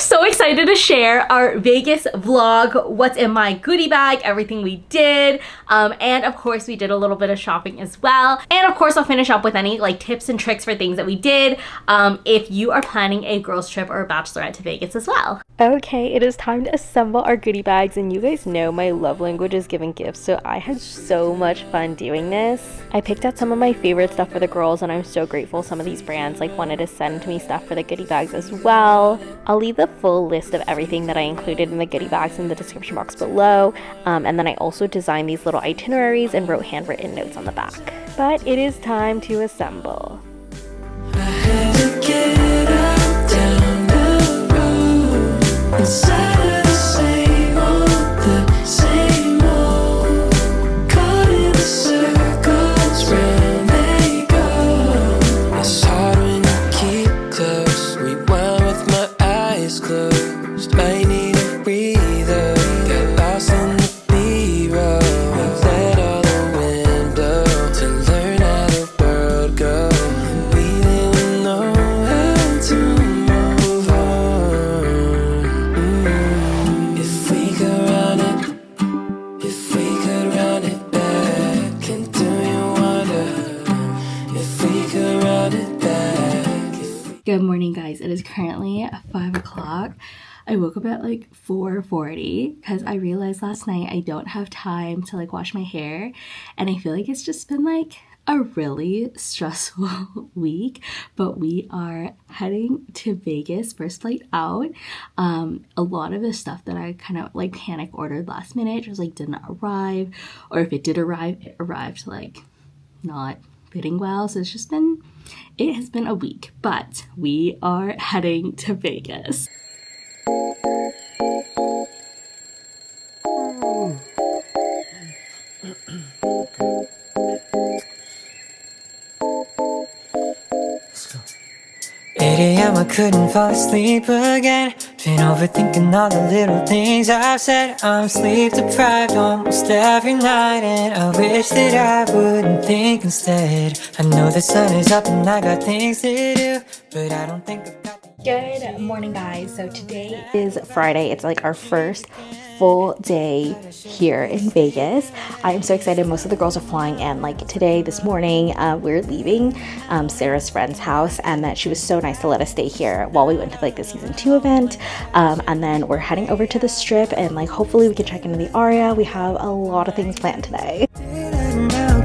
so excited to share our Vegas vlog, what's in my goodie bag, everything we did, and of course we did a little bit of shopping as well. And of course I'll finish up with any like tips and tricks for things that we did if you are planning a girls trip or a bachelorette to Vegas as well. Okay, it is time to assemble our goodie bags, and you guys know my love language is giving gifts, so I had so much fun doing this. I picked out some of my favorite stuff for the girls, and I'm so grateful some of these brands like wanted to send me stuff for the goodie bags as well. I'll leave the full list of everything that I included in the goodie bags in the description box below, and then I also designed these little itineraries and wrote handwritten notes on the back. But it is time to assemble. I had to get out down the road inside of the same old, caught in the circles round they go. It's hard when you keep close, rewind with my eyes closed. Might need a breather, get lost in the B-roll. Let all the wind blow to learn how the world goes. We didn't know how to move on. If we could run it, if we could run it back, and do you wonder if we could run it back? Good morning, guys. It is currently 5 o'clock. I woke up at like 4:40 because I realized last night I don't have time to like wash my hair, and I feel like it's just been like a really stressful week. But we are heading to Vegas, first flight out. A lot of the stuff that I kind of like panic ordered last minute just like didn't arrive, or if it did arrive, it arrived like not fitting well. So it has been a week, but we are heading to Vegas. AM, I couldn't fall asleep again. Been overthinking all the little things I've said. I'm sleep deprived almost every night, and I wish that I wouldn't think instead. I know the sun is up and I got things to do, but I don't think about the... Good morning, guys. So today is Friday. It's like our first full day here in Vegas. I am so excited. Most of the girls are flying in like today, this morning. We're leaving Sarah's friend's house, and that she was so nice to let us stay here while we went to like the season 2 event. And then we're heading over to the strip, and like hopefully we can check into the Aria. We have a lot of things planned today.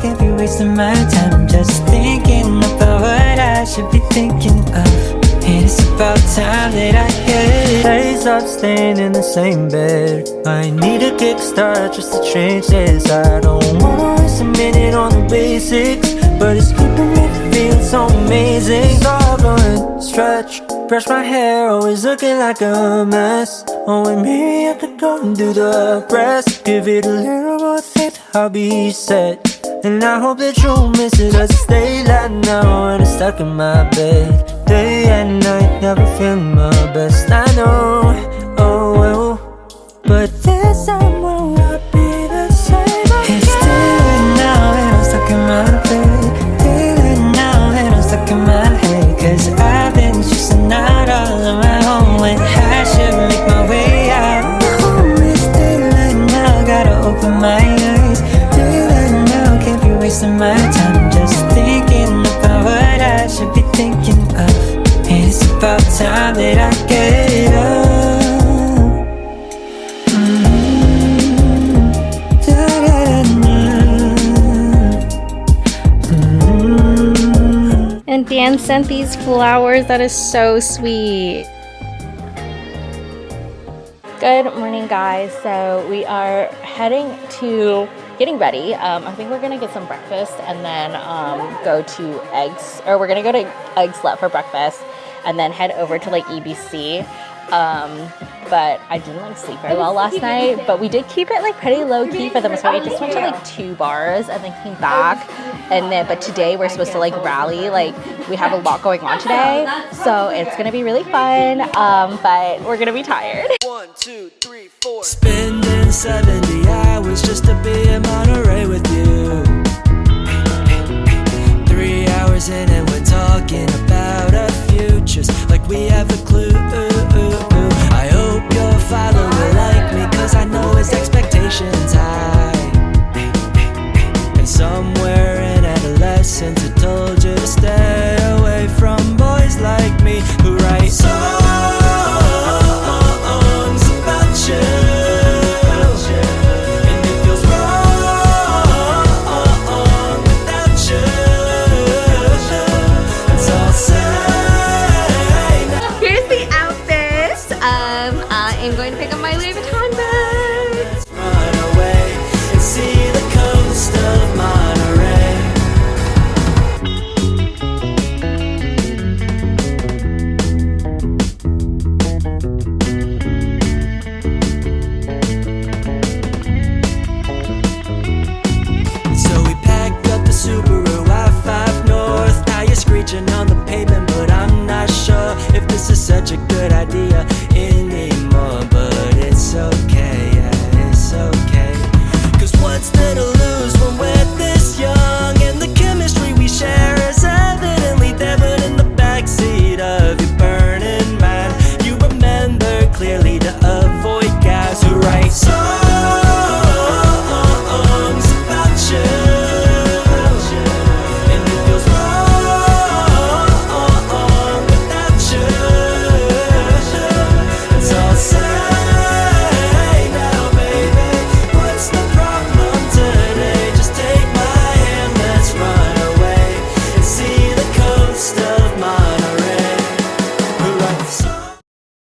Can't be wasting my time just thinking about what I should be thinking of. And it's about time that I get days up staying in the same bed. I need a kickstart just to change this. I don't want to waste a minute on the basics, but it's keeping me feeling so amazing. So I'm going stretch, brush my hair, always looking like a mess. Oh, and maybe I could go and do the rest. Give it a little more faith, I'll be set. And I hope that you'll miss it as I stay late now and I'm stuck in my bed. Day and night, never feeling my best. I know, oh well, but this time will not be the same again. It's daylight now and I'm stuck in my bed. Daylight now and I'm stuck in my head, 'cause I've been stressing out all on my own when I should make my way out. Oh, it's daylight now, gotta open my eyes. Daylight now, can't be wasting my time just thinking about what I should be thinking of. And it's about time that I get up. And Dan sent these flowers. That is so sweet. Good morning, guys. So we are heading to getting ready. I think we're gonna get some breakfast and then go to Eggs, or we're gonna go to Eggs Let for breakfast and then head over to like EBC. But I didn't like sleep very well last night, but we did keep it like pretty low key for the most part. We just went to like 2 bars and then came back, and then but today we're supposed to like rally. Like we have a lot going on today, so it's gonna be really fun, but we're gonna be tired. 1, 2, 3, 4. Spending 70 hours just to be in Monterey with you. 3 hours in and we're talking about our futures like we have a clue.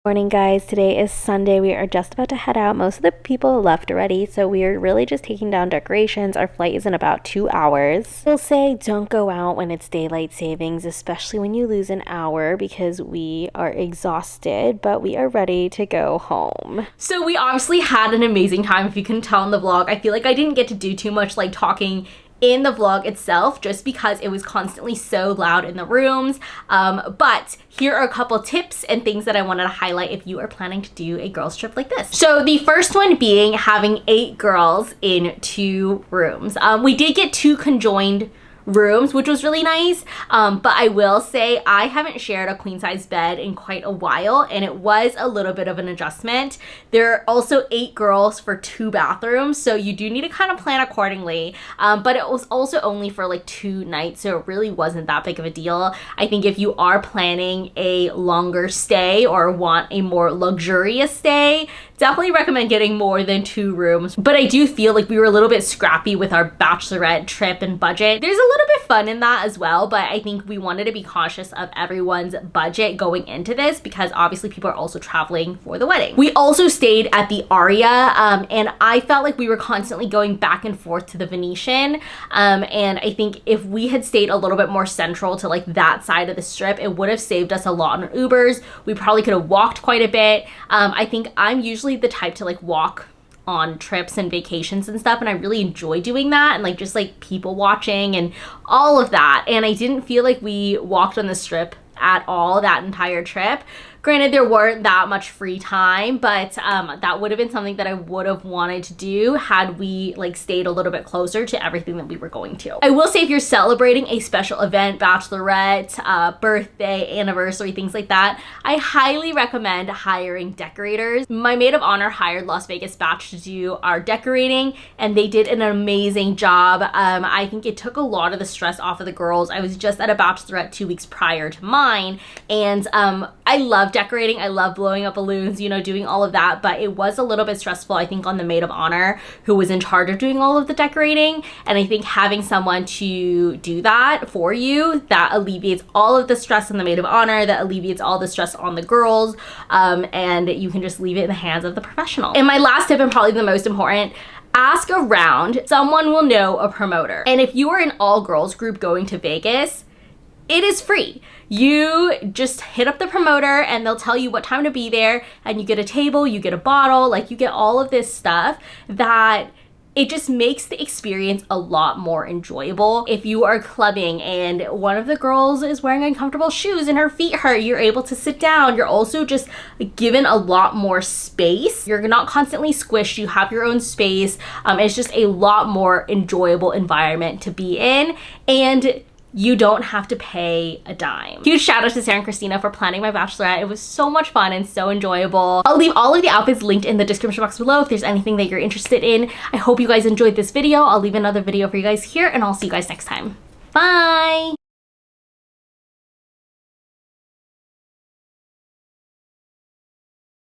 Morning guys, today is Sunday. We are just about to head out. Most of the people left already, so we are really just taking down decorations. Our flight is in about 2 hours. We'll say don't go out when it's daylight savings, especially when you lose an hour, because we are exhausted, but we are ready to go home. So we obviously had an amazing time, if you can tell in the vlog. I feel like I didn't get to do too much like talking in the vlog itself just because it was constantly so loud in the rooms, but here are a couple tips and things that I wanted to highlight if you are planning to do a girls trip like this. So the first one being having 8 girls in 2 rooms. We did get 2 conjoined rooms, which was really nice, but I will say I haven't shared a queen size bed in quite a while, and it was a little bit of an adjustment. There are also 8 girls for 2 bathrooms, so you do need to kind of plan accordingly, but it was also only for like 2 nights, so it really wasn't that big of a deal. I think if you are planning a longer stay or want a more luxurious stay, definitely recommend getting more than 2 rooms. But I do feel like we were a little bit scrappy with our bachelorette trip and budget. There's a little bit fun in that as well, but I think we wanted to be cautious of everyone's budget going into this because obviously people are also traveling for the wedding. We also stayed at the Aria, and I felt like we were constantly going back and forth to the Venetian, and I think if we had stayed a little bit more central to like that side of the strip, it would have saved us a lot on Ubers. We probably could have walked quite a bit. I think I'm usually the type to like walk on trips and vacations and stuff, and I really enjoy doing that and like just like people watching and all of that, and I didn't feel like we walked on the strip at all that entire trip. Granted, there weren't that much free time, but that would have been something that I would have wanted to do had we like stayed a little bit closer to everything that we were going to. I will say if you're celebrating a special event, bachelorette, birthday, anniversary, things like that, I highly recommend hiring decorators. My maid of honor hired Las Vegas Batch to do our decorating, and they did an amazing job. I think it took a lot of the stress off of the girls. I was just at a bachelorette 2 weeks prior to mine, and I love decorating. I love blowing up balloons, you know, doing all of that, but it was a little bit stressful, I think, on the maid of honor who was in charge of doing all of the decorating, and I think having someone to do that for you, that alleviates all of the stress on the maid of honor, that alleviates all the stress on the girls, and you can just leave it in the hands of the professional. And my last tip, and probably the most important, ask around. Someone will know a promoter, and if you are an all-girls group going to Vegas, it is free. You just hit up the promoter and they'll tell you what time to be there, and you get a table, you get a bottle, like you get all of this stuff that it just makes the experience a lot more enjoyable. If you are clubbing and one of the girls is wearing uncomfortable shoes and her feet hurt, you're able to sit down. You're also just given a lot more space. You're not constantly squished. You have your own space. It's just a lot more enjoyable environment to be in, and you don't have to pay a dime. Huge shout out to Sarah and Christina for planning my bachelorette. It was so much fun and so enjoyable. I'll leave all of the outfits linked in the description box below if there's anything that you're interested in. I hope you guys enjoyed this video. I'll leave another video for you guys here, and I'll see you guys next time. Bye!